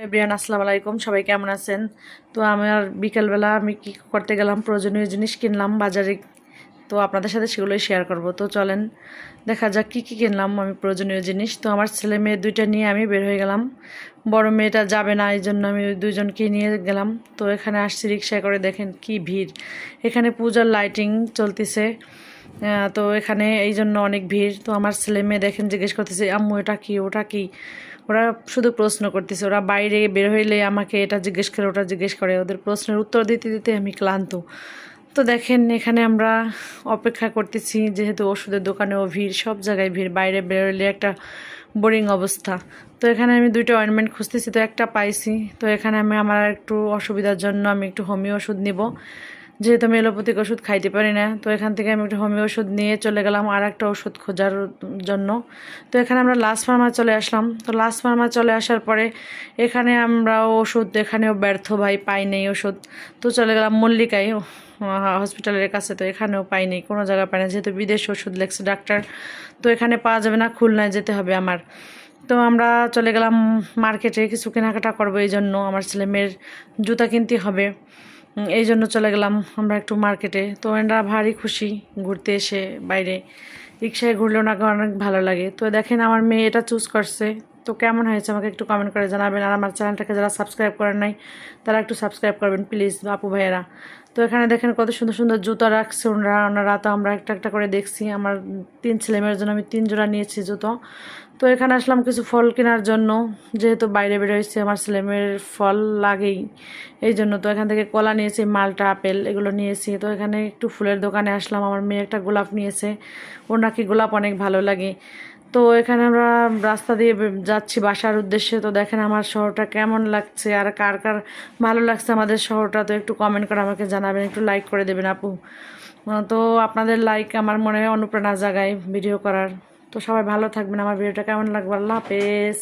Everyone আসসালামু আলাইকুম, সবাই কেমন আছেন? তো আমার বিকেলবেলা আমি কি করতে গেলাম, প্রয়োজনীয় জিনিস কিনলাম বাজারে। তো আপনাদের সাথে সেগুলোই শেয়ার করব। তো চলেন দেখা যাক কি কি কিনলাম আমি প্রয়োজনীয় জিনিস। তো আমার ছেলে মেয়ে দুইটা নিয়ে আমি বের হয়ে গেলাম। বড় মেয়েটা যাবে না, এই জন্য আমি দুইজনকে নিয়ে গেলাম। তো এখানে আসছি রিক্সায় করে, দেখেন কি ভিড়। এখানে পূজার লাইটিং চলতেছে। তো এখানে এই জন্য অনেক ভিড়। তো আমার ছেলে মেয়ে দেখেন জিজ্ঞেস করতেছে, আম্মু এটা কি ওটা কি। ওরা শুধু প্রশ্ন করতেছে, ওরা বাইরে বের হইলে আমাকে এটা জিজ্ঞেস করে ওটা জিজ্ঞেস করে, ওদের প্রশ্নের উত্তর দিতে দিতে আমি ক্লান্ত। তো দেখেন এখানে আমরা অপেক্ষা করতেছি, যেহেতু ওষুধের দোকানেও ভিড়, সব জায়গায় ভিড়, বাইরে বেরোলে একটা বোরিং অবস্থা। তো এখানে আমি দুইটা অয়েনমেন্ট খুঁজতেছি, তো একটা পাইছি। তো এখানে আমি আমার একটু অসুবিধার জন্য আমি একটু হোমিও ওষুধ নিব, যেহেতু আমি এলোপ্যাথিক ওষুধ খাইতে পারি না। তো এখান থেকে আমি একটা হোমিও ওষুধ নিয়ে চলে গেলাম আর একটা ওষুধ খোঁজার জন্য। তো এখানে আমরা লাস্ট ফার্মা চলে আসলাম। তো লাস্ট ফার্মা চলে আসার পরে এখানে আমরা ওষুধ, এখানেও ব্যর্থ, ভাই পাই নেই ওষুধ। তো চলে গেলাম মল্লিকায় হসপিটালের কাছে। তো এখানেও পাই নেই, কোনো জায়গায় পাই না, যেহেতু বিদেশ ওষুধ লেগছে ডাক্তার। তো এখানে পাওয়া যাবে না, খুলনায় যেতে হবে আমার। তো আমরা চলে গেলাম মার্কেটে, কিছু কেনাকাটা করবো, এই জন্য আমার ছেলে মেয়ের জুতা কিনতে হবে। এই জন্য চলে গেলাম আমরা একটু মার্কেটে। তো এরা ভারী খুশি ঘুরতে এসে বাইরে। রিক্সায় ঘুরলেও নাকি অনেক ভালো লাগে। তো দেখেন আমার মেয়ে এটা চুজ করছে। তো কেমন হয়েছে আমাকে একটু কমেন্ট করে জানাবেন। আর আমার চ্যানেলটাকে যারা সাবস্ক্রাইব করেন নাই তারা একটু সাবস্ক্রাইব করবেন প্লিজ আপু ভাইয়েরা। তো এখানে দেখেন কত সুন্দর সুন্দর জুতা রাখছে ওনারা। তো আমরা একটা একটা করে দেখছি। আমার 3 ছেলে মেয়ের জন্য আমি 3 জোড়া নিয়েছি জুতো। তো এখানে আসলাম কিছু ফল কেনার জন্য, যেহেতু বাইরে বেরোইছে আমার ছেলে মেয়ের ফল লাগেই, এই জন্য। তো এখান থেকে কলা নিয়েছি, মালটা, আপেল এগুলো নিয়েছি। তো এখানে একটু ফুলের দোকানে আসলাম, আমার মেয়ে একটা গোলাপ নিয়েছে, ওর নাকি গোলাপ অনেক ভালো লাগে। তো এখানে আমরা রাস্তা দিয়ে যাচ্ছি বাসার উদ্দেশ্যে। তো দেখেন আমার শহরটা কেমন লাগছে, আর কার কার ভালো লাগছে আমাদের শহরটা, তো একটু কমেন্ট করে আমাকে জানাবেন, একটু লাইক করে দেবেন আপু। তো আপনাদের লাইক আমার মনে হয় অনুপ্রেরণা জাগায় ভিডিও করার। তো সবাই ভালো থাকবেন। আমার ভিডিওটা কেমন লাগবে, আল্লাহ হাফেজ।